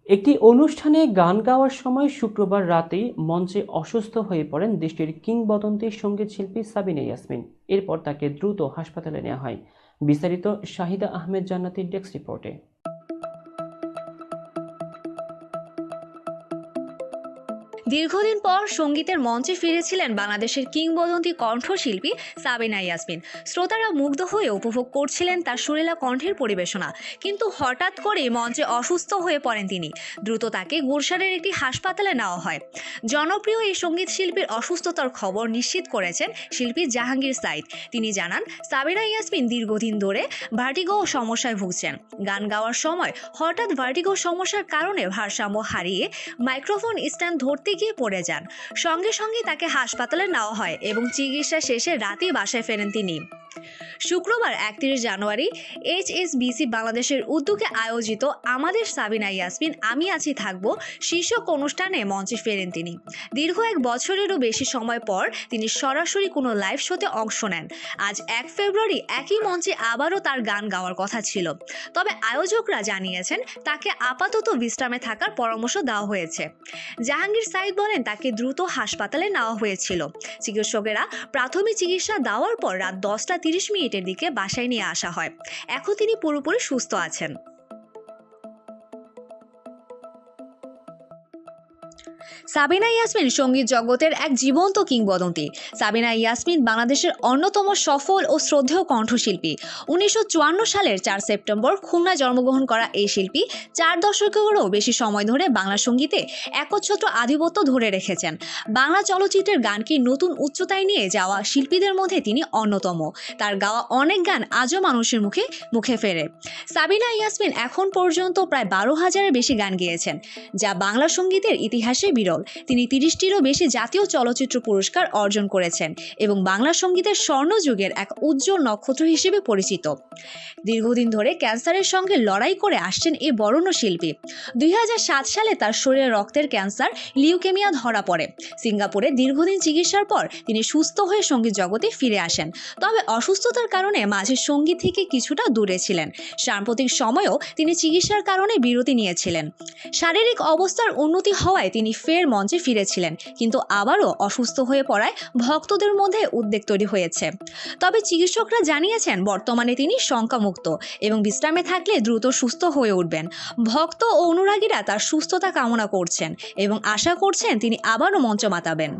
একটি অনুষ্ঠানে গান গাওয়ার সময় শুক্রবার রাতেই মঞ্চে অসুস্থ হয়ে পড়েন দেশটির কিংবদন্তি সঙ্গীতশিল্পী সাবিনা ইয়াসমিন। এরপর তাকে দ্রুত হাসপাতালে নেওয়া হয়। বিস্তারিত শাহিদা আহমেদ জান্নাতীর ডেস্ক রিপোর্টে। দীর্ঘদিন পর সঙ্গীতের মঞ্চে ফিরেছিলেন বাংলাদেশের কিংবদন্তি কণ্ঠশিল্পী সাবিনা ইয়াসমিন। শ্রোতারা মুগ্ধ হয়ে উপভোগ করছিলেন তার সুরেলা কণ্ঠের পরিবেশনা, কিন্তু হঠাৎ করে মঞ্চে অসুস্থ হয়ে পড়েন তিনি। দ্রুত তাকে গুলশানের একটি হাসপাতালে নেওয়া হয়। জনপ্রিয় এই সঙ্গীত শিল্পীর অসুস্থতার খবর নিশ্চিত করেছেন শিল্পী জাহাঙ্গীর সাইদ। তিনি জানান, সাবিনা ইয়াসমিন দীর্ঘদিন ধরে ভার্টিগো সমস্যায় ভুগছেন। গান গাওয়ার সময় হঠাৎ ভার্টিগো সমস্যার কারণে ভারসাম্য হারিয়ে মাইক্রোফোন স্ট্যান্ড ধরতে গিয়ে পড়ে যান। সঙ্গে সঙ্গে তাকে হাসপাতালে নেওয়া হয় এবং চিকিৎসা শেষে রাতেই বাসায় ফেরেন তিনি। শুক্রবার 31 জানুয়ারি HSBC বাংলাদেশের উদ্যোগে আয়োজিত আমাদের সাবিনা ইয়াসমিন আমি আছি থাকবো শীর্ষক অনুষ্ঠানে মঞ্চে ফেরেন তিনি। দীর্ঘ 1 বছরেরও বেশি সময় পর তিনি সরাসরি কোনো লাইভ শোতে অংশ নেন। আজ 1 ফেব্রুয়ারি একই মঞ্চে আবারও তার গান গাওয়ার কথা ছিল, তবে আয়োজকরা জানিয়েছেন তাকে আপাতত বিশ্রামে থাকার পরামর্শ দেওয়া হয়েছে। জাহাঙ্গীর সাইদ বলেন, তাকে দ্রুত হাসপাতালে নেওয়া হয়েছিল। চিকিৎসকেরা প্রাথমিক চিকিৎসা দেওয়ার পর রাত 10:30 দিকে বাসায় নিয়ে আসা হয়। এখন তিনি পুরোপুরি সুস্থ আছেন। সাবিনা ইয়াসমিন সঙ্গীত জগতের এক জীবন্ত কিংবদন্তি। সাবিনা ইয়াসমিন বাংলাদেশের অন্যতম সফল ও শ্রদ্ধেয় কণ্ঠশিল্পী। 1954 সালের 4 সেপ্টেম্বর খুলনায় জন্মগ্রহণ করা এই শিল্পী 4 দশকেরও বেশি সময় ধরে বাংলা সঙ্গীতে একচ্ছত্র আধিপত্য ধরে রেখেছেন। বাংলা চলচ্চিত্রের গানকে নতুন উচ্চতায় নিয়ে যাওয়া শিল্পীদের মধ্যে তিনি অন্যতম। তার গাওয়া অনেক গান আজও মানুষের মুখে মুখে ফেরে। সাবিনা ইয়াসমিন এখন পর্যন্ত প্রায় 12,000-এর বেশি গান গেয়েছেন, যা বাংলা সঙ্গীতের ইতিহাসে বিরল। তিনি 30টিরও বেশি জাতীয় চলচ্চিত্র পুরস্কার অর্জন করেছেন এবং বাংলা সঙ্গীতের স্বর্ণযুগের এক উজ্জ্বল নক্ষত্র হিসেবে পরিচিত। দীর্ঘদিন ধরে ক্যান্সারের সঙ্গে লড়াই করে আসছেন এই বরেণ্য শিল্পী। 2007 সালে তার শরীরে রক্তের ক্যান্সার লিউকেমিয়া ধরা পড়ে। সিঙ্গাপুরে দীর্ঘদিন চিকিৎসার পর তিনি সুস্থ হয়ে সঙ্গীত জগতে ফিরে আসেন, তবে অসুস্থতার কারণে মাঝে সঙ্গীত থেকে কিছুটা দূরে ছিলেন। সাম্প্রতিক সময়েও তিনি চিকিৎসার কারণে বিরতি নিয়েছিলেন। শারীরিক অবস্থার উন্নতি হওয়ায় তিনি ফের মঞ্চে ফিরেছিলেন, কিন্তু আবারও অসুস্থ হয়ে পড়ায় ভক্তদের মধ্যে উদ্বেগ তৈরি হয়েছে। তবে চিকিৎসকরা জানিয়েছেন বর্তমানে তিনি শঙ্কামুক্ত এবং বিশ্রামে থাকলে দ্রুত সুস্থ হয়ে উঠবেন। ভক্ত ও অনুরাগীরা তার সুস্থতা কামনা করছেন এবং আশা করছেন তিনি আবারও মঞ্চ মাতাবেন।